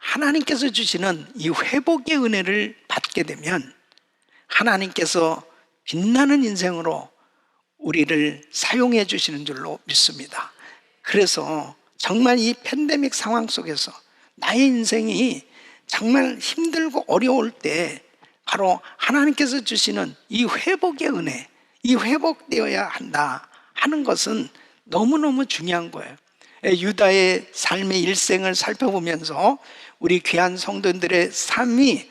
하나님께서 주시는 이 회복의 은혜를 받게 되면 하나님께서 빛나는 인생으로 우리를 사용해 주시는 줄로 믿습니다. 그래서 정말 이 팬데믹 상황 속에서 나의 인생이 정말 힘들고 어려울 때 바로 하나님께서 주시는 이 회복의 은혜, 이 회복되어야 한다 하는 것은 너무너무 중요한 거예요. 유다의 삶의 일생을 살펴보면서 우리 귀한 성도들의 삶이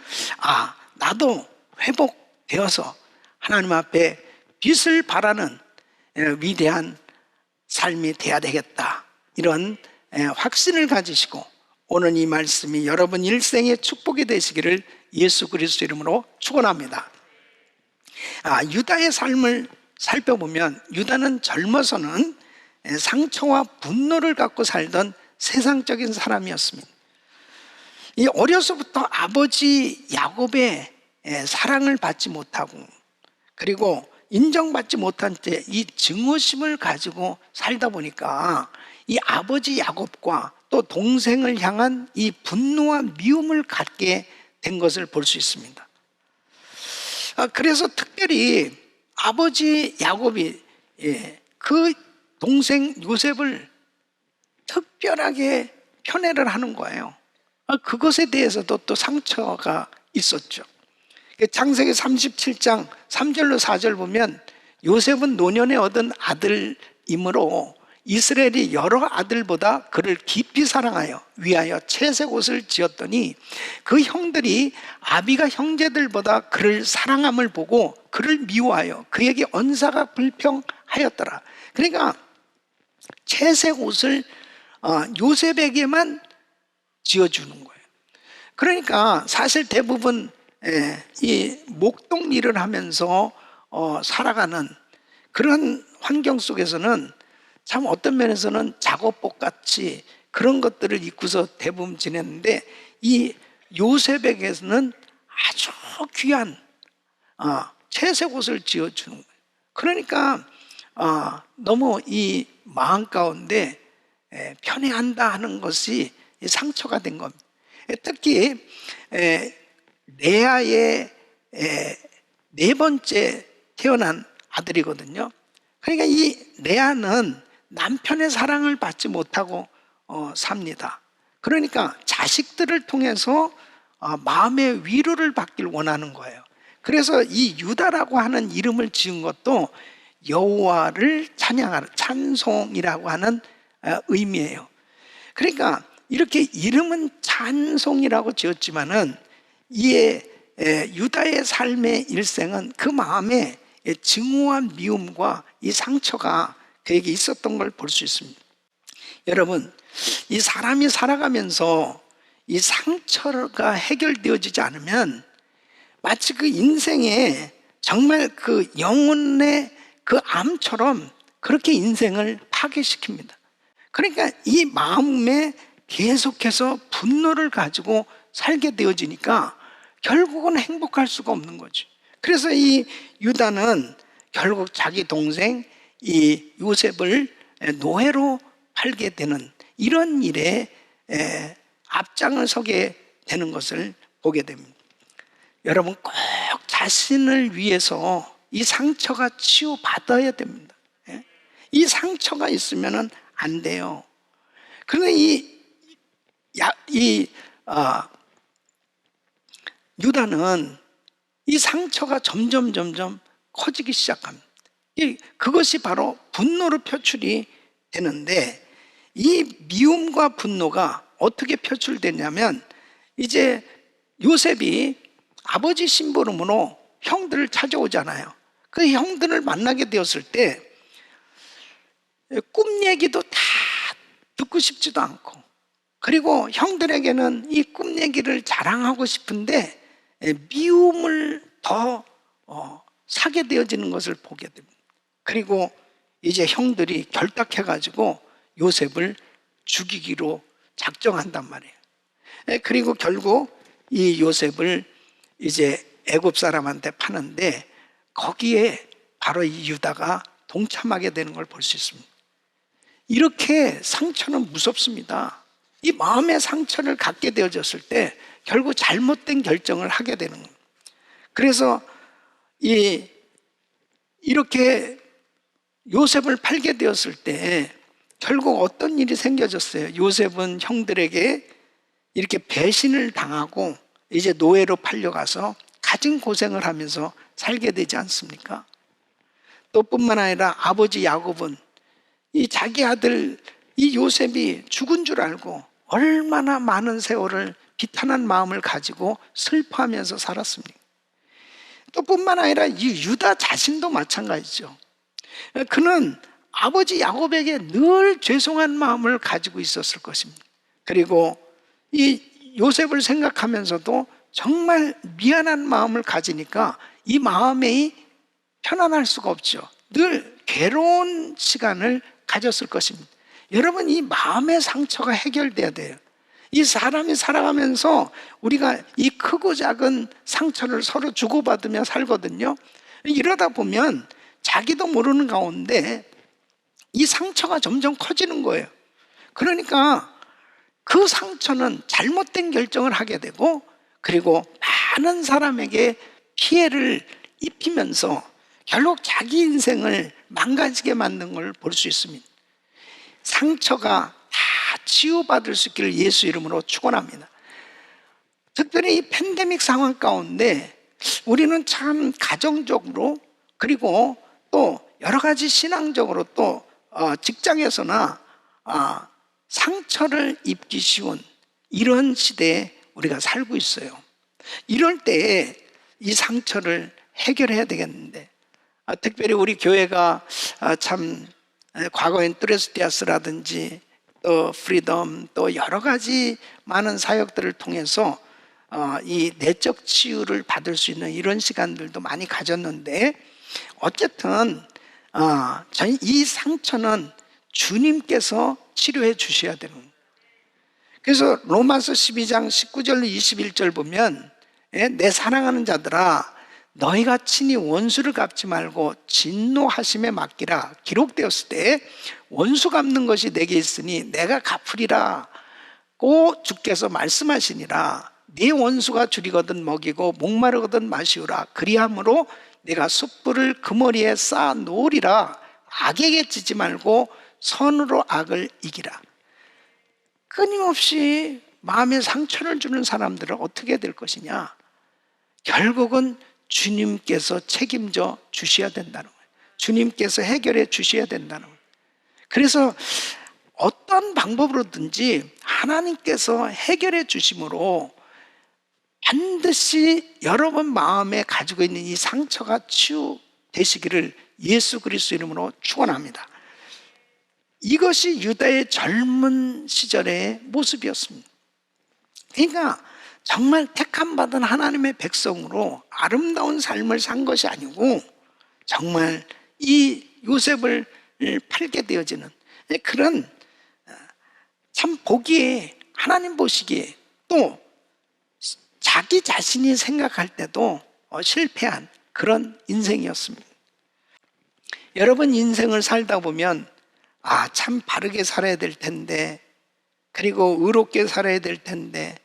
나도 회복되어서 하나님 앞에 빛을 발하는 위대한 삶이 돼야 되겠다, 이런 확신을 가지시고 오늘 이 말씀이 여러분 일생의 축복이 되시기를 예수 그리스도 이름으로 축원합니다. 유다의 삶을 살펴보면 유다는 젊어서는 상처와 분노를 갖고 살던 세상적인 사람이었습니다. 이 어려서부터 아버지 야곱의 사랑을 받지 못하고 그리고 인정받지 못한 채 이 증오심을 가지고 살다 보니까 이 아버지 야곱과 또 동생을 향한 이 분노와 미움을 갖게 된 것을 볼 수 있습니다. 그래서 특별히 아버지 야곱이 그 동생 요셉을 특별하게 편애를 하는 거예요. 그것에 대해서도 또 상처가 있었죠. 창세기 37장 3절로 4절 보면 요셉은 노년에 얻은 아들이므로 이스라엘이 여러 아들보다 그를 깊이 사랑하여 위하여 채색 옷을 지었더니 그 형들이 아비가 형제들보다 그를 사랑함을 보고 그를 미워하여 그에게 언사가 불평하였더라. 그러니까 채색 옷을 요셉에게만 지어주는 거예요. 그러니까 사실 대부분 이 목동 일을 하면서 살아가는 그런 환경 속에서는 참 어떤 면에서는 작업복 같이 그런 것들을 입고서 대부분 지냈는데 이 요셉에게서는 아주 귀한 채색 옷을 지어주는 거예요. 그러니까 너무 이 마음 가운데 편애한다 하는 것이 상처가 된 겁니다. 특히 레아의 네 번째 태어난 아들이거든요. 그러니까 이 레아는 남편의 사랑을 받지 못하고 삽니다. 그러니까 자식들을 통해서 마음의 위로를 받길 원하는 거예요. 그래서 이 유다라고 하는 이름을 지은 것도 여호와를 찬양하는 찬송이라고 하는 의미예요. 그러니까 이렇게 이름은 찬송이라고 지었지만은 이에 유다의 삶의 일생은 그 마음에 증오와 미움과 이 상처가 그에게 있었던 걸 볼 수 있습니다. 여러분, 이 사람이 살아가면서 이 상처가 해결되어지지 않으면 마치 그 인생에 정말 그 영혼의 그 암처럼 그렇게 인생을 파괴시킵니다. 그러니까 이 마음에 계속해서 분노를 가지고 살게 되어지니까 결국은 행복할 수가 없는 거죠. 그래서 이 유다는 결국 자기 동생 이 요셉을 노예로 팔게 되는 이런 일에 앞장을 서게 되는 것을 보게 됩니다. 여러분, 꼭 자신을 위해서 이 상처가 치유받아야 됩니다. 이 상처가 있으면 안 돼요. 그런데 유다는 이 상처가 점점 커지기 시작합니다. 그것이 바로 분노로 표출이 되는데 이 미움과 분노가 어떻게 표출되냐면 이제 요셉이 아버지 심부름으로 형들을 찾아오잖아요. 그 형들을 만나게 되었을 때 꿈 얘기도 다 듣고 싶지도 않고 그리고 형들에게는 이 꿈 얘기를 자랑하고 싶은데 미움을 더 사게 되어지는 것을 보게 됩니다. 그리고 이제 형들이 결탁해가지고 요셉을 죽이기로 작정한단 말이에요. 그리고 결국 이 요셉을 이제 애굽 사람한테 파는데 거기에 바로 이 유다가 동참하게 되는 걸 볼 수 있습니다. 이렇게 상처는 무섭습니다. 이 마음의 상처를 갖게 되어졌을 때 결국 잘못된 결정을 하게 되는 겁니다. 그래서 이렇게 요셉을 팔게 되었을 때 결국 어떤 일이 생겨졌어요? 요셉은 형들에게 이렇게 배신을 당하고 이제 노예로 팔려가서 가진 고생을 하면서 살게 되지 않습니까? 또 뿐만 아니라 아버지 야곱은 이 자기 아들 이 요셉이 죽은 줄 알고 얼마나 많은 세월을 비탄한 마음을 가지고 슬퍼하면서 살았습니까? 또 뿐만 아니라 이 유다 자신도 마찬가지죠. 그는 아버지 야곱에게 늘 죄송한 마음을 가지고 있었을 것입니다. 그리고 이 요셉을 생각하면서도 정말 미안한 마음을 가지니까 이 마음이 편안할 수가 없죠. 늘 괴로운 시간을 가졌을 것입니다. 여러분, 이 마음의 상처가 해결돼야 돼요. 이 사람이 살아가면서 우리가 이 크고 작은 상처를 서로 주고받으며 살거든요. 이러다 보면 자기도 모르는 가운데 이 상처가 점점 커지는 거예요. 그러니까 그 상처는 잘못된 결정을 하게 되고, 그리고 많은 사람에게 피해를 입히면서 결국 자기 인생을 망가지게 만든 걸 볼 수 있습니다. 상처가 다 치유받을 수 있기를 예수 이름으로 축원합니다. 특별히 이 팬데믹 상황 가운데 우리는 참 가정적으로, 그리고 또 여러 가지 신앙적으로, 또 직장에서나 상처를 입기 쉬운 이런 시대에 우리가 살고 있어요. 이럴 때에 이 상처를 해결해야 되겠는데, 특별히 우리 교회가 참 과거엔 뚜레스티아스라든지 또 프리덤, 또 여러 가지 많은 사역들을 통해서 이 내적 치유를 받을 수 있는 이런 시간들도 많이 가졌는데, 어쨌든 이 상처는 주님께서 치료해 주셔야 되는 거예요. 그래서 로마서 12장 19절 21절 보면, 내 사랑하는 자들아 너희가 친히 원수를 갚지 말고 진노하심에 맡기라 기록되었을 때, 원수 갚는 것이 내게 있으니 내가 갚으리라고 주께서 말씀하시니라. 네 원수가 줄이거든 먹이고 목마르거든 마시우라. 그리함으로 내가 숯불을 그 머리에 쌓아 놓으리라. 악에게 지지 말고 선으로 악을 이기라. 끊임없이 마음에 상처를 주는 사람들은 어떻게 될 것이냐? 결국은 주님께서 책임져 주셔야 된다는 거예요. 주님께서 해결해 주셔야 된다는 거예요. 그래서 어떤 방법으로든지 하나님께서 해결해 주심으로 반드시 여러분 마음에 가지고 있는 이 상처가 치유되시기를 예수 그리스도 이름으로 축원합니다. 이것이 유다의 젊은 시절의 모습이었습니다. 그러니까 정말 택함받은 하나님의 백성으로 아름다운 삶을 산 것이 아니고, 정말 이 요셉을 팔게 되어지는 그런, 참 보기에, 하나님 보시기에, 또 자기 자신이 생각할 때도 실패한 그런 인생이었습니다. 여러분, 인생을 살다 보면 참 바르게 살아야 될 텐데, 그리고 의롭게 살아야 될 텐데,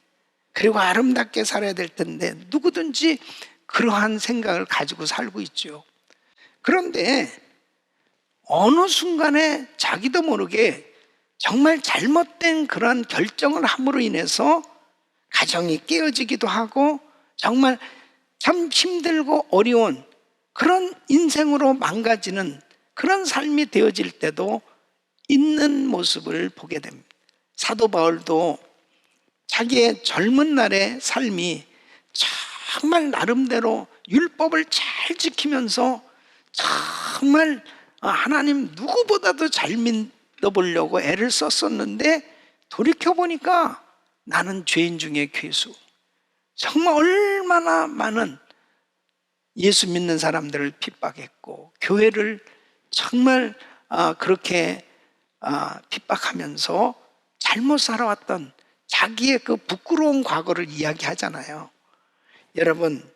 그리고 아름답게 살아야 될 텐데, 누구든지 그러한 생각을 가지고 살고 있죠. 그런데 어느 순간에 자기도 모르게 정말 잘못된 그런 결정을 함으로 인해서 가정이 깨어지기도 하고, 정말 참 힘들고 어려운 그런 인생으로 망가지는 그런 삶이 되어질 때도 있는 모습을 보게 됩니다. 사도 바울도 자기의 젊은 날의 삶이 정말 나름대로 율법을 잘 지키면서 정말 하나님 누구보다도 잘 믿어보려고 애를 썼었는데, 돌이켜보니까 나는 죄인 중에 괴수. 정말 얼마나 많은 예수 믿는 사람들을 핍박했고, 교회를 정말 그렇게 핍박하면서 잘못 살아왔던 자기의 그 부끄러운 과거를 이야기하잖아요. 여러분,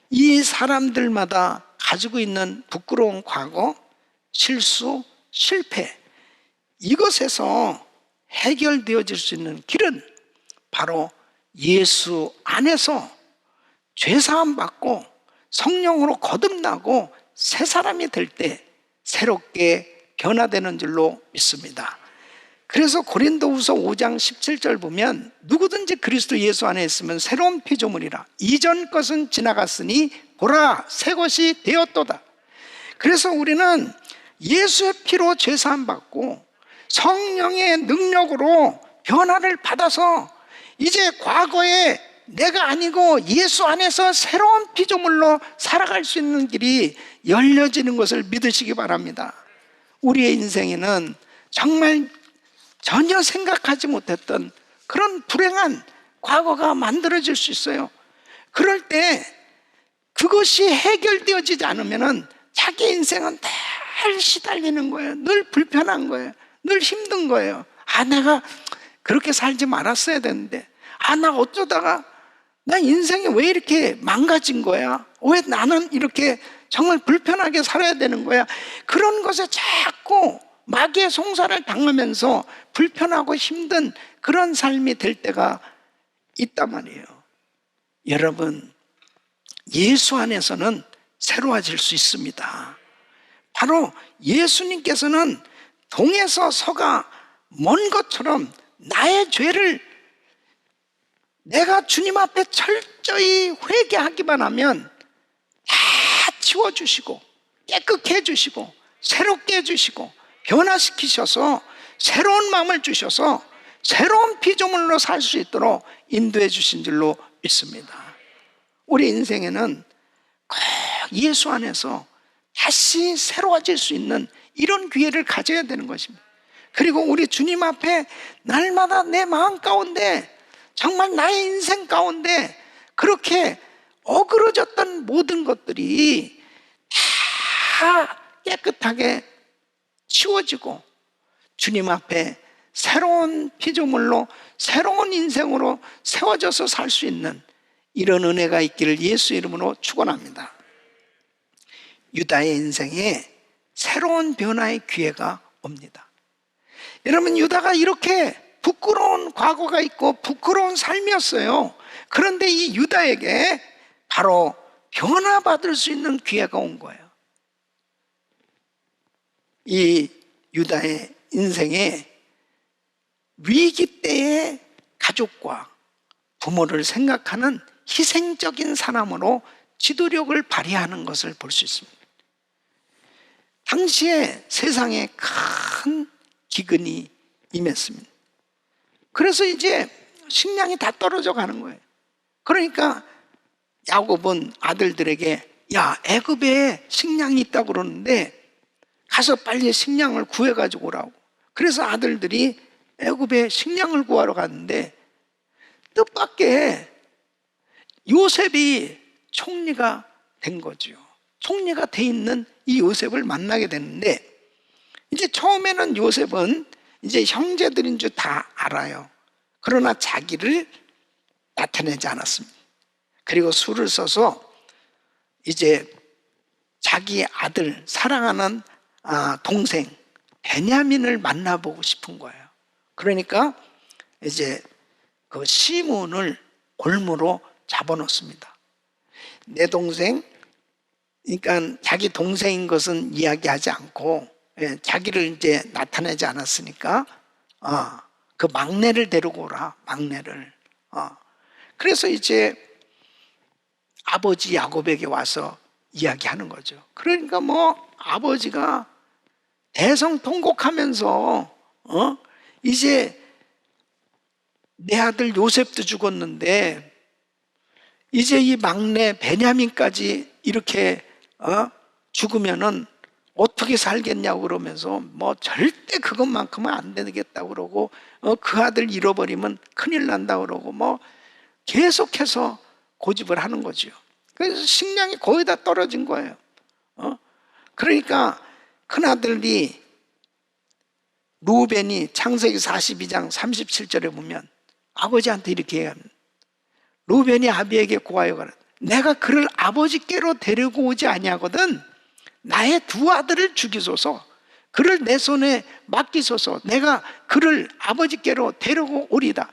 이 사람들마다 가지고 있는 부끄러운 과거, 실수, 실패, 이것에서 해결되어질 수 있는 길은 바로 예수 안에서 죄사함 받고 성령으로 거듭나고 새 사람이 될 때 새롭게 변화되는 줄로 믿습니다. 그래서 고린도후서 5장 17절 보면 누구든지 그리스도 예수 안에 있으면 새로운 피조물이라. 이전 것은 지나갔으니 보라 새 것이 되었도다. 그래서 우리는 예수의 피로 죄사함 받고 성령의 능력으로 변화를 받아서 이제 과거에 내가 아니고 예수 안에서 새로운 피조물로 살아갈 수 있는 길이 열려지는 것을 믿으시기 바랍니다. 우리의 인생에는 정말 전혀 생각하지 못했던 그런 불행한 과거가 만들어질 수 있어요. 그럴 때 그것이 해결되어지지 않으면 자기 인생은 늘 시달리는 거예요. 늘 불편한 거예요. 늘 힘든 거예요. 내가 그렇게 살지 말았어야 되는데, 나 어쩌다가 나 인생이 왜 이렇게 망가진 거야? 왜 나는 이렇게 정말 불편하게 살아야 되는 거야? 그런 것에 자꾸 마귀의 송사를 당하면서 불편하고 힘든 그런 삶이 될 때가 있단 말이에요. 여러분, 예수 안에서는 새로워질 수 있습니다. 바로 예수님께서는 동에서 서가 먼 것처럼 나의 죄를 내가 주님 앞에 철저히 회개하기만 하면 다 치워주시고 깨끗게 해주시고 새롭게 해주시고 변화시키셔서 새로운 마음을 주셔서 새로운 피조물로 살 수 있도록 인도해 주신 줄로 믿습니다. 우리 인생에는 꼭 예수 안에서 다시 새로워질 수 있는 이런 기회를 가져야 되는 것입니다. 그리고 우리 주님 앞에 날마다 내 마음 가운데 정말 나의 인생 가운데 그렇게 어그러졌던 모든 것들이 다 깨끗하게 치워지고 주님 앞에 새로운 피조물로 새로운 인생으로 세워져서 살 수 있는 이런 은혜가 있기를 예수 이름으로 축원합니다. 유다의 인생에 새로운 변화의 기회가 옵니다. 여러분, 유다가 이렇게 부끄러운 과거가 있고 부끄러운 삶이었어요. 그런데 이 유다에게 바로 변화받을 수 있는 기회가 온 거예요. 이 유다의 인생에 위기 때의 가족과 부모를 생각하는 희생적인 사람으로 지도력을 발휘하는 것을 볼 수 있습니다. 당시에 세상에 큰 기근이 임했습니다. 그래서 이제 식량이 다 떨어져 가는 거예요. 그러니까 야곱은 아들들에게 애굽에 식량이 있다고 그러는데 가서 빨리 식량을 구해가지고 오라고. 그래서 아들들이 애굽에 식량을 구하러 갔는데 뜻밖의 요셉이 총리가 된 거죠. 총리가 돼 있는 이 요셉을 만나게 됐는데 이제 처음에는 요셉은 이제 형제들인 줄 다 알아요. 그러나 자기를 나타내지 않았습니다. 그리고 수를 써서 이제 자기 아들, 사랑하는 동생 베냐민을 만나보고 싶은 거예요. 그러니까 이제 그 시몬을 골무로 잡아놓습니다. 내 동생, 그러니까 자기 동생인 것은 이야기하지 않고 자기를 이제 나타내지 않았으니까 그 막내를 데리고 오라. 막내를. 그래서 이제 아버지 야곱에게 와서 이야기하는 거죠. 그러니까 아버지가 대성통곡하면서 이제 내 아들 요셉도 죽었는데 이제 이 막내 베냐민까지 이렇게 죽으면은 어떻게 살겠냐고 그러면서 절대 그것만큼은 안 되겠다고 그러고 그 아들 잃어버리면 큰일 난다고 그러고 계속해서 고집을 하는 거죠. 그래서 식량이 거의 다 떨어진 거예요. 그러니까 큰아들이 루벤이 창세기 42장 37절에 보면 아버지한테 이렇게 얘기합니다. 루벤이 아비에게 고하여 가라. 내가 그를 아버지께로 데리고 오지 아니하거든 나의 두 아들을 죽이소서. 그를 내 손에 맡기소서. 내가 그를 아버지께로 데리고 오리다.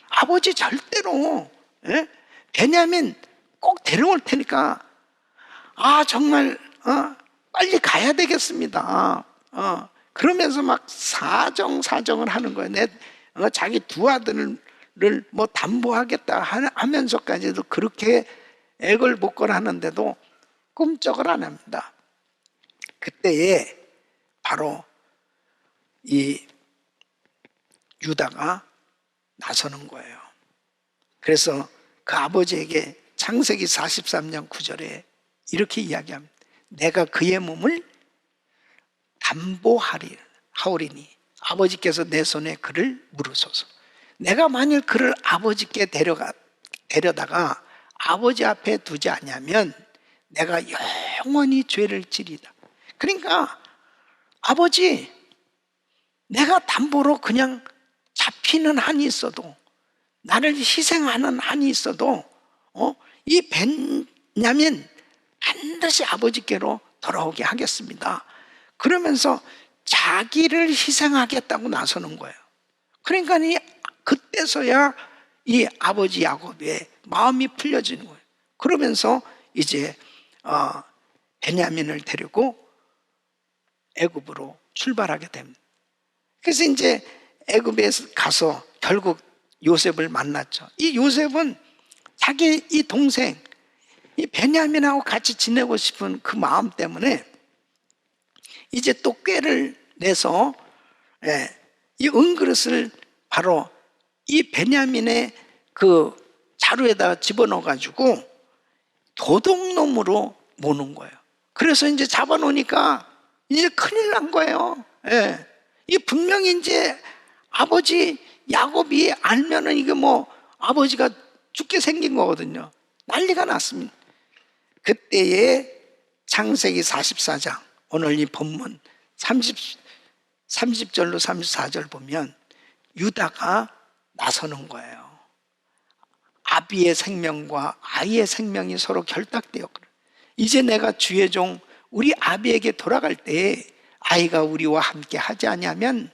아버지 절대로, 예? 베냐민 꼭 데려올 테니까 정말 빨리 가야 되겠습니다. 그러면서 막 사정을 하는 거예요. 자기 두 아들을 뭐 담보하겠다 하면서까지도 그렇게 애걸복걸하는데도 꿈쩍을 안 합니다. 그때에 바로 이 유다가 나서는 거예요. 그래서 그 아버지에게 창세기 43장 9절에 이렇게 이야기합니다. 내가 그의 몸을 담보하오리니 아버지께서 내 손에 그를 물으소서. 내가 만일 그를 아버지께 데려다가 아버지 앞에 두지 않으면 내가 영원히 죄를 지리다. 그러니까 아버지, 내가 담보로 그냥 잡히는 한이 있어도, 나를 희생하는 한이 있어도 이 베냐민 반드시 아버지께로 돌아오게 하겠습니다. 그러면서 자기를 희생하겠다고 나서는 거예요. 그러니까 그때서야 이 아버지 야곱의 마음이 풀려지는 거예요. 그러면서 이제 베냐민을 데리고 애굽으로 출발하게 됩니다. 그래서 이제 애굽에 가서 결국 요셉을 만났죠. 이 요셉은 자기 이 동생 이 베냐민하고 같이 지내고 싶은 그 마음 때문에 이제 또 꾀를 내서 이 은그릇을 바로 이 베냐민의 그 자루에다 집어넣어 가지고 도둑놈으로 모는 거예요. 그래서 이제 잡아놓으니까 이제 큰일 난 거예요. 이 분명히 이제 아버지 야곱이 알면은 이게 뭐 아버지가 죽게 생긴 거거든요. 난리가 났습니다. 그때에 창세기 44장 오늘 이 본문 30절로 34절 보면 유다가 나서는 거예요. 아비의 생명과 아이의 생명이 서로 결탁되어 이제 내가 주의 종 우리 아비에게 돌아갈 때에 아이가 우리와 함께 하지 아니하면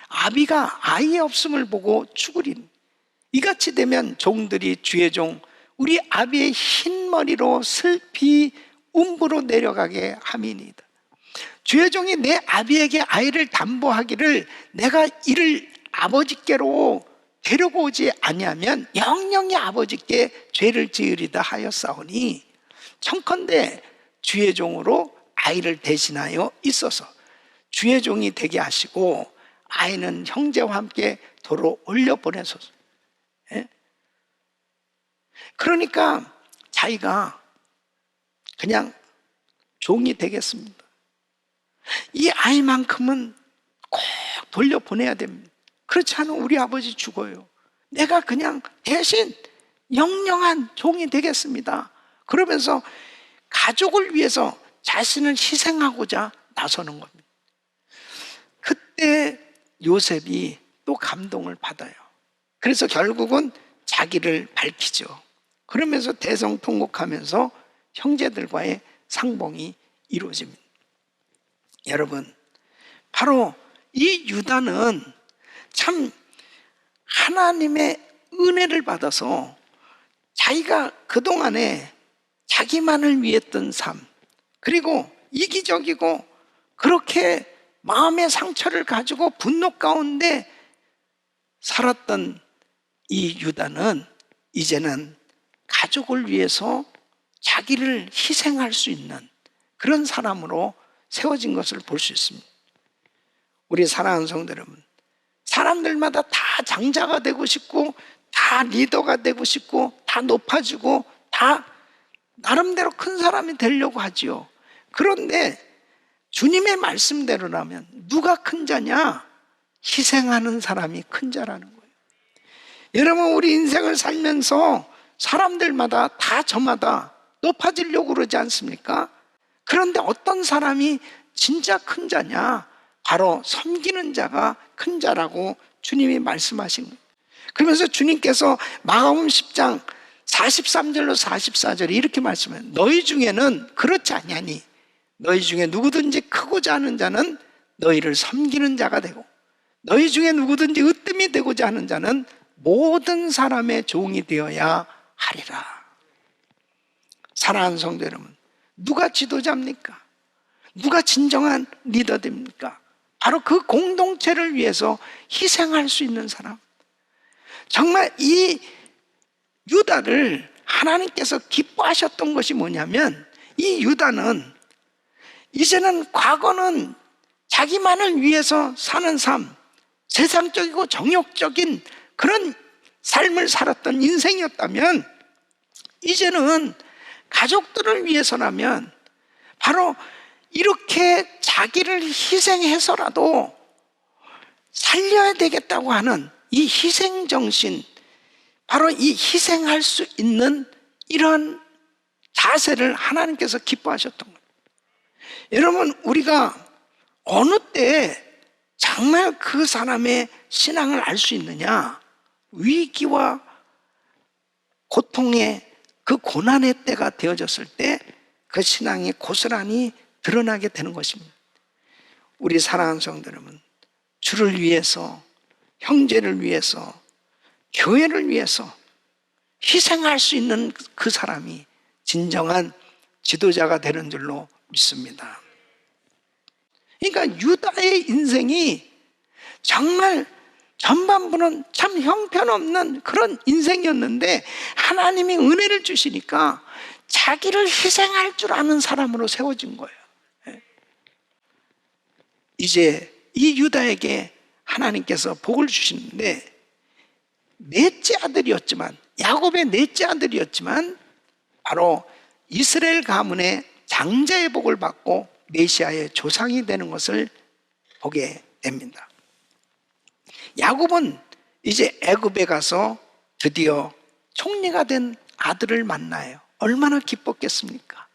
아비가 아이의 없음을 보고 죽으리니 이같이 되면 종들이 주의 종 우리 아비의 흰 머리로 슬피 음부로 내려가게 함이니이다. 주의 종이 내 아비에게 아이를 담보하기를 내가 이를 아버지께로 데리고 오지 아니하면 영영이 아버지께 죄를 지으리다 하였사오니 청컨대 주의 종으로 아이를 대신하여 있어서 주의 종이 되게 하시고 아이는 형제와 함께 도로 올려보내소서. 그러니까 자기가 그냥 종이 되겠습니다. 이 아이만큼은 꼭 돌려보내야 됩니다. 그렇지 않으면 우리 아버지 죽어요. 내가 그냥 대신 영영한 종이 되겠습니다. 그러면서 가족을 위해서 자신을 희생하고자 나서는 겁니다. 그때 요셉이 또 감동을 받아요. 그래서 결국은 자기를 밝히죠. 그러면서 대성통곡하면서 형제들과의 상봉이 이루어집니다. 여러분, 바로 이 유다는 참 하나님의 은혜를 받아서 자기가 그동안에 자기만을 위했던 삶, 그리고 이기적이고 그렇게 마음의 상처를 가지고 분노 가운데 살았던 이 유다는 이제는 가족을 위해서 자기를 희생할 수 있는 그런 사람으로 세워진 것을 볼 수 있습니다. 우리 사랑하는 성도 여러분, 사람들마다 다 장자가 되고 싶고 다 리더가 되고 싶고 다 높아지고 다 나름대로 큰 사람이 되려고 하지요. 그런데 주님의 말씀대로라면 누가 큰 자냐? 희생하는 사람이 큰 자라는 거예요. 여러분, 우리 인생을 살면서 사람들마다 다 저마다 높아지려고 그러지 않습니까? 그런데 어떤 사람이 진짜 큰 자냐? 바로 섬기는 자가 큰 자라고 주님이 말씀하신 거예요. 그러면서 주님께서 마가복음 10장 43절로 44절에 이렇게 말씀해요. 너희 중에는 그렇지 아니하니 너희 중에 누구든지 크고자 하는 자는 너희를 섬기는 자가 되고 너희 중에 누구든지 으뜸이 되고자 하는 자는 모든 사람의 종이 되어야 하리라. 사랑하는 성도 여러분, 누가 지도자입니까? 누가 진정한 리더입니까? 바로 그 공동체를 위해서 희생할 수 있는 사람. 정말 이 유다를 하나님께서 기뻐하셨던 것이 뭐냐면, 이 유다는 이제는 과거는 자기만을 위해서 사는 삶, 세상적이고 정욕적인 그런 삶을 살았던 인생이었다면, 이제는 가족들을 위해서라면 바로 이렇게 자기를 희생해서라도 살려야 되겠다고 하는 이 희생정신, 바로 이 희생할 수 있는 이런 자세를 하나님께서 기뻐하셨던 거예요. 여러분, 우리가 어느 때 정말 그 사람의 신앙을 알 수 있느냐? 위기와 고통의 그 고난의 때가 되어졌을 때 그 신앙이 고스란히 드러나게 되는 것입니다. 우리 사랑하는 성도 여러분, 주를 위해서, 형제를 위해서, 교회를 위해서 희생할 수 있는 그 사람이 진정한 지도자가 되는 줄로 믿습니다. 그러니까 유다의 인생이 정말 전반부는 참 형편없는 그런 인생이었는데, 하나님이 은혜를 주시니까 자기를 희생할 줄 아는 사람으로 세워진 거예요. 이제 이 유다에게 하나님께서 복을 주시는데, 넷째 아들이었지만, 야곱의 넷째 아들이었지만 바로 이스라엘 가문의 장자의 복을 받고 메시아의 조상이 되는 것을 보게 됩니다. 야곱은 이제 애굽에 가서 드디어 총리가 된 아들을 만나요. 얼마나 기뻤겠습니까?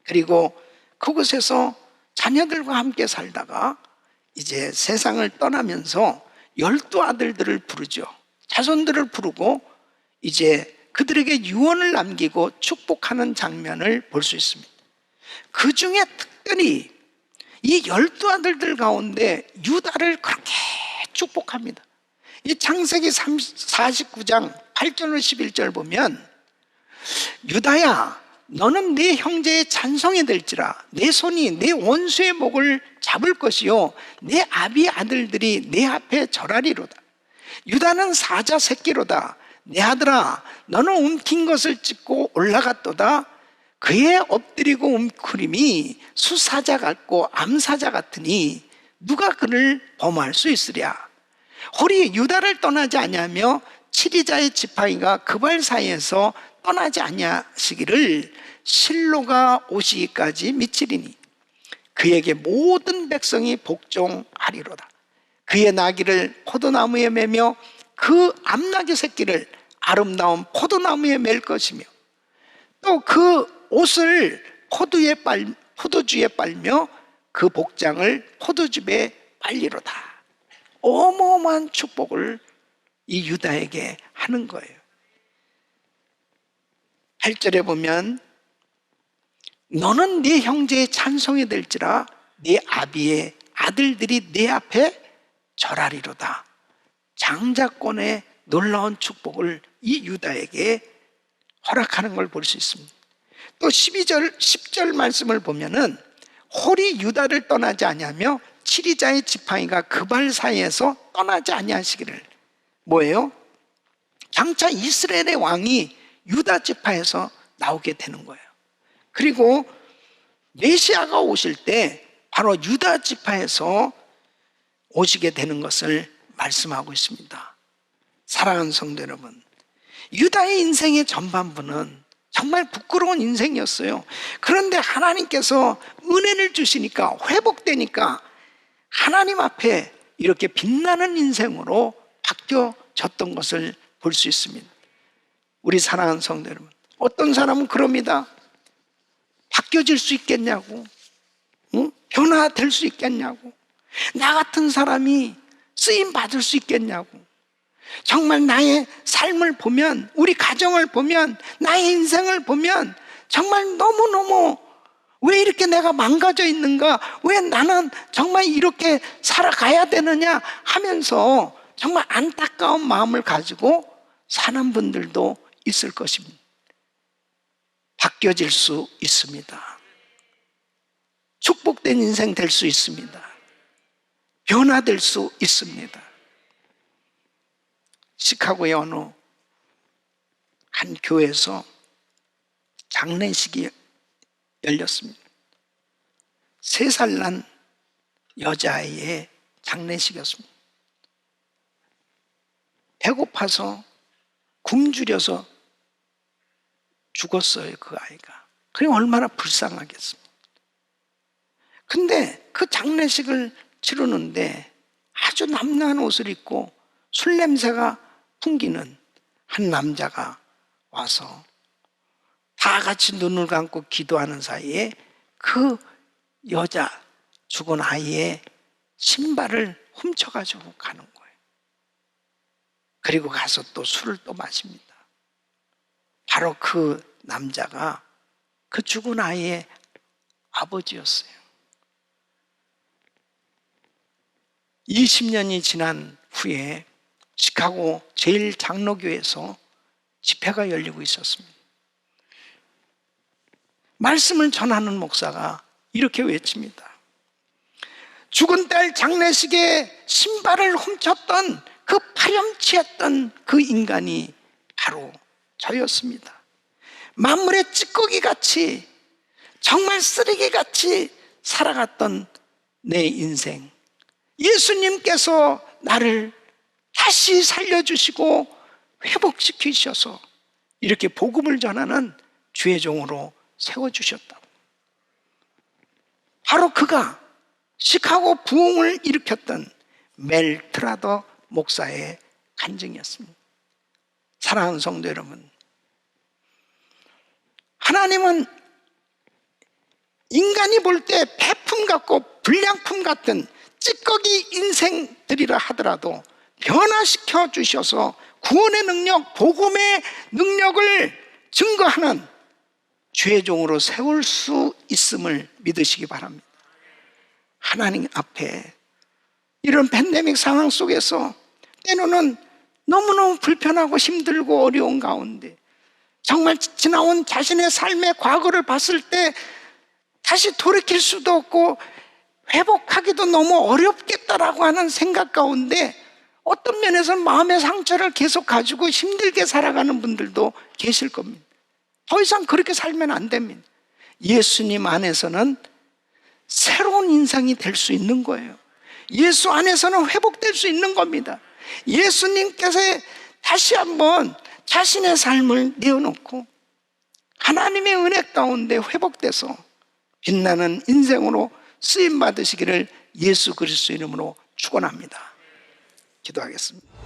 그리고 그곳에서 자녀들과 함께 살다가 이제 세상을 떠나면서 12 아들들을 부르죠. 자손들을 부르고 이제 그들에게 유언을 남기고 축복하는 장면을 볼 수 있습니다. 그 중에 특별히 이 12 아들들 가운데 유다를 그렇게 축복합니다. 이 창세기 49장 8절로 11절 보면, 유다야, 너는 내 형제의 찬송이 될지라. 내 손이 내 원수의 목을 잡을 것이요 내 아비 아들들이 내 앞에 절하리로다. 유다는 사자 새끼로다. 내 아들아, 너는 움킨 것을 찢고 올라갔도다. 그의 엎드리고 움크림이 수사자 같고 암사자 같으니 누가 그를 범할 수 있으랴. 홀이 유다를 떠나지 아니하며 치리자의 지팡이가 그 발 사이에서 떠나지 아니하시기를 실로가 오시기까지 미치리니 그에게 모든 백성이 복종하리로다. 그의 나귀를 포도나무에 매며 그 암나귀 새끼를 아름다운 포도나무에 맬 것이며, 또 그 옷을 포도주에 빨며 그 복장을 포도즙에 빨리로다. 어마어마한 축복을 이 유다에게 하는 거예요. 8절에 보면, 너는 네 형제의 찬송이 될지라. 네 아비의 아들들이 네 앞에 절하리로다. 장자권의 놀라운 축복을 이 유다에게 허락하는 걸 볼 수 있습니다. 또 10절 말씀을 보면은, 홀이 유다를 떠나지 아니하며 치리자의 지팡이가 그 발 사이에서 떠나지 아니하시기를. 뭐예요? 장차 이스라엘의 왕이 유다 지파에서 나오게 되는 거예요. 그리고 메시아가 오실 때 바로 유다 지파에서 오시게 되는 것을 말씀하고 있습니다. 사랑하는 성도 여러분, 유다의 인생의 전반부는 정말 부끄러운 인생이었어요. 그런데 하나님께서 은혜를 주시니까, 회복되니까 하나님 앞에 이렇게 빛나는 인생으로 바뀌어졌던 것을 볼 수 있습니다. 우리 사랑하는 성도 여러분, 어떤 사람은 그럽니다. 바뀌어질 수 있겠냐고, 변화될 수 있겠냐고, 나 같은 사람이 쓰임 받을 수 있겠냐고. 정말 나의 삶을 보면, 우리 가정을 보면, 나의 인생을 보면 정말 너무너무 왜 이렇게 내가 망가져 있는가? 왜 나는 정말 이렇게 살아가야 되느냐? 하면서 정말 안타까운 마음을 가지고 사는 분들도 있을 것입니다. 바뀌어질 수 있습니다. 축복된 인생 될 수 있습니다. 변화될 수 있습니다. 시카고의 어느 한 교회에서 장례식이 열렸습니다. 3살 난 여자아이의 장례식이었습니다. 배고파서 굶주려서 죽었어요, 그 아이가. 그게 얼마나 불쌍하겠습니까? 근데 그 장례식을 치르는데 아주 남루한 옷을 입고 술 냄새가 풍기는 한 남자가 와서 다 같이 눈을 감고 기도하는 사이에 그 여자 죽은 아이의 신발을 훔쳐가지고 가는 거예요. 그리고 가서 또 술을 또 마십니다. 바로 그 남자가 그 죽은 아이의 아버지였어요. 20년이 지난 후에 시카고 제1장로교에서 집회가 열리고 있었습니다. 말씀을 전하는 목사가 이렇게 외칩니다. 죽은 딸 장례식에 신발을 훔쳤던 그 파렴치했던 그 인간이 바로 저였습니다. 만물의 찌꺼기같이 정말 쓰레기같이 살아갔던 내 인생, 예수님께서 나를 다시 살려주시고 회복시키셔서 이렇게 복음을 전하는 주의 종으로 세워주셨다고. 바로 그가 시카고 부흥을 일으켰던 멜 트라더 목사의 간증이었습니다. 사랑하는 성도 여러분, 하나님은 인간이 볼 때 폐품 같고 불량품 같은 찌꺼기 인생들이라 하더라도 변화시켜 주셔서 구원의 능력, 복음의 능력을 증거하는 주의 종으로 세울 수 있음을 믿으시기 바랍니다. 하나님 앞에 이런 팬데믹 상황 속에서 때로는 너무너무 불편하고 힘들고 어려운 가운데 정말 지나온 자신의 삶의 과거를 봤을 때 다시 돌이킬 수도 없고 회복하기도 너무 어렵겠다라고 하는 생각 가운데 어떤 면에서는 마음의 상처를 계속 가지고 힘들게 살아가는 분들도 계실 겁니다. 더 이상 그렇게 살면 안 됩니다. 예수님 안에서는 새로운 인생이 될 수 있는 거예요. 예수 안에서는 회복될 수 있는 겁니다. 예수님께서 다시 한번 자신의 삶을 내어놓고 하나님의 은혜 가운데 회복돼서 빛나는 인생으로 쓰임 받으시기를 예수 그리스도 이름으로 축원합니다. 기도하겠습니다.